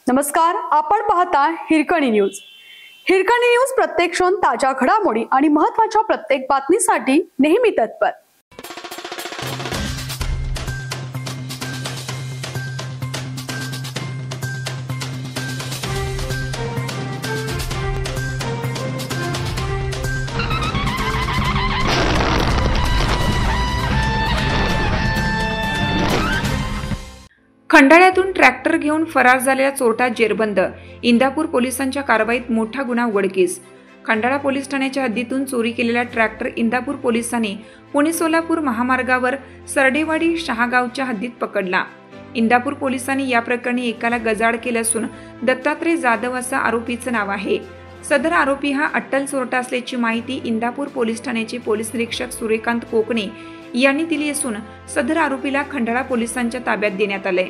नमस्कार, आपण पाहता हिरकणी न्यूज। हिरकणी न्यूज प्रत्येक क्षण ताज्या घडामोडी आणि महत्त्वाच्या प्रत्येक बातमीसाठी नेहमी तत्पर। खंडाळ्यातून ट्रॅक्टर घेऊन फरार झालेल्या चोरटा जेरबंद। इंदापूर पोलिसांच्या कारवाईत मोठा गुन्हा उघडकीस। खंडाळा पोलीस ठाण्याच्या हद्दीतून चोरी केलेला ट्रॅक्टर इंदापूर पोलिसांनी पुणे सोलापूर महामार्गावर सरडेवाडी शहागावच्या हद्दीत पकडला। इंदापूर पोलिसांनी या प्रकरणी एकाला गजाआड केले असून दत्तात्रय जाधव असं आरोपीचं नाव आहे। सदर आरोपी हा अट्टल चोरटा असल्याची माहिती इंदापूर पोलीस ठाण्याचे पोलीस निरीक्षक सूर्यकांत कोकणे यांनी दिली असून सदर आरोपीला खंडाळा पोलिसांच्या ताब्यात देण्यात आले।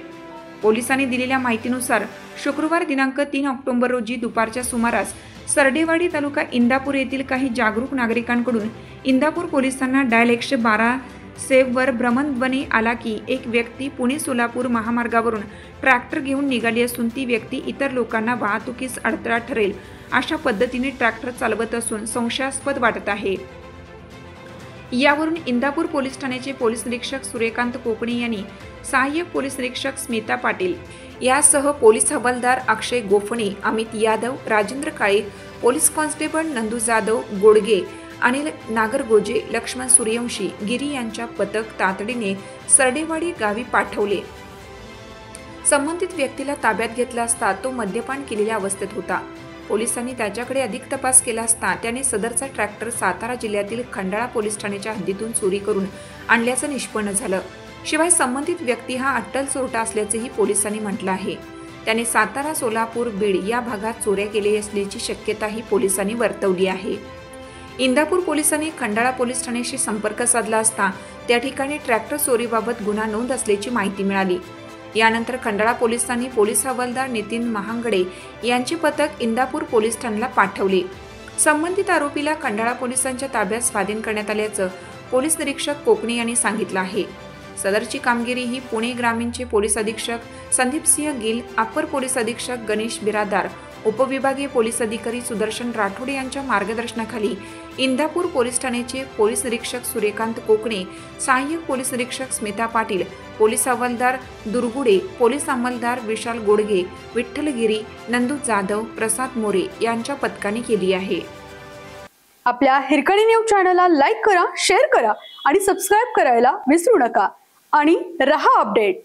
पोलिसांनी दिलेल्या माहितीनुसार शुक्रवार दिनांक 3 ऑक्टोबर रोजी दुपारच्या सुमारास सरडेवाडी तालुका इंदापूर येथील काही जागरूक नागरिकांकडून इंदापूर पोलिसांना डायल 112 सेव्हवर भ्रमणध्वनी आला की एक व्यक्ती पुणे सोलापूर महामार्गावरून ट्रॅक्टर घेऊन निघाली असून ती व्यक्ती इतर लोकांना वाहतुकीस अडथळा ठरेल अशा पद्धतीने ट्रॅक्टर चालवत असून संशयास्पद वाटत आहे। यावरून इंदापूर पोलीस ठाण्याचे पोलीस निरीक्षक सूर्यकांत कोकणे यांनी सहाय्यक पोलीस निरीक्षक स्मिता पाटील यासह पोलीस हवालदार अक्षय गोफणे, अमित यादव, राजेंद्र काळे, पोलीस कॉन्स्टेबल नंदू जाधव गोडगे, अनिल नागरगोजे, लक्ष्मण सूर्यवंशी, गिरी यांच्या पथक तातडीने सरडेवाडी गावी पाठवले। संबंधित व्यक्तीला ताब्यात घेतला असता तो मद्यपान केलेल्या अवस्थेत होता। पोलिसांनी त्याच्याकडे अधिक तपास केला असता त्याने सदरचा ट्रॅक्टर सातारा जिल्ह्यातील खंडाळा पोलीस ठाण्याच्या हद्दीतून चोरी करून आणल्याचं निष्पन्न झालं। शिवाय संबंधित व्यक्ती हा अट्टल चोरटा असल्याचंही पोलिसांनी म्हटलं आहे। त्याने सातारा, सोलापूर, बीड या भागात चोऱ्या केली असल्याची शक्यताही पोलिसांनी वर्तवली आहे। इंदापूर पोलिसांनी खंडाळा पोलीस ठाण्याशी संपर्क साधला असता त्या ठिकाणी ट्रॅक्टर चोरीबाबत गुन्हा नोंद असल्याची माहिती मिळाली। यानंतर खंडाळा पोलिसांनी पोलीस हवालदार नितीन महांगडे यांचे पथक इंदापूर पोलीस ठाण्याला पाठवले। संबंधित आरोपीला खंडाळा पोलिसांच्या ताब्यात स्वाधीन करण्यात आल्याचं पोलीस निरीक्षक कोकणे यांनी सांगितलं आहे। सदरची कामगिरी ही पुणे ग्रामीणचे पोलीस अधीक्षक संदीप सिंह गिल, अप्पर पोलीस अधीक्षक गणेश बिरादार, उपविभागीय पोलीस अधिकारी सुदर्शन राठोड यांच्या मार्गदर्शनाखाली इंदापूर पोलीस ठाण्याचे पोलीस निरीक्षक सूर्यकांत कोकणे, सहाय्यक पोलीस निरीक्षक स्मिता पाटील, पोलीस हवालदार दुर्गुडे, पोलीस अंमलदार विशाल गोडगे, विठ्ठल गिरी, नंदू जाधव, प्रसाद मोरे यांच्या पथकाने केली आहे। आपल्या हिरकणी न्यूज चॅनलला लाईक करा, शेअर करा आणि सबस्क्राइब करायला विसरू नका आणि रहा अपडेट।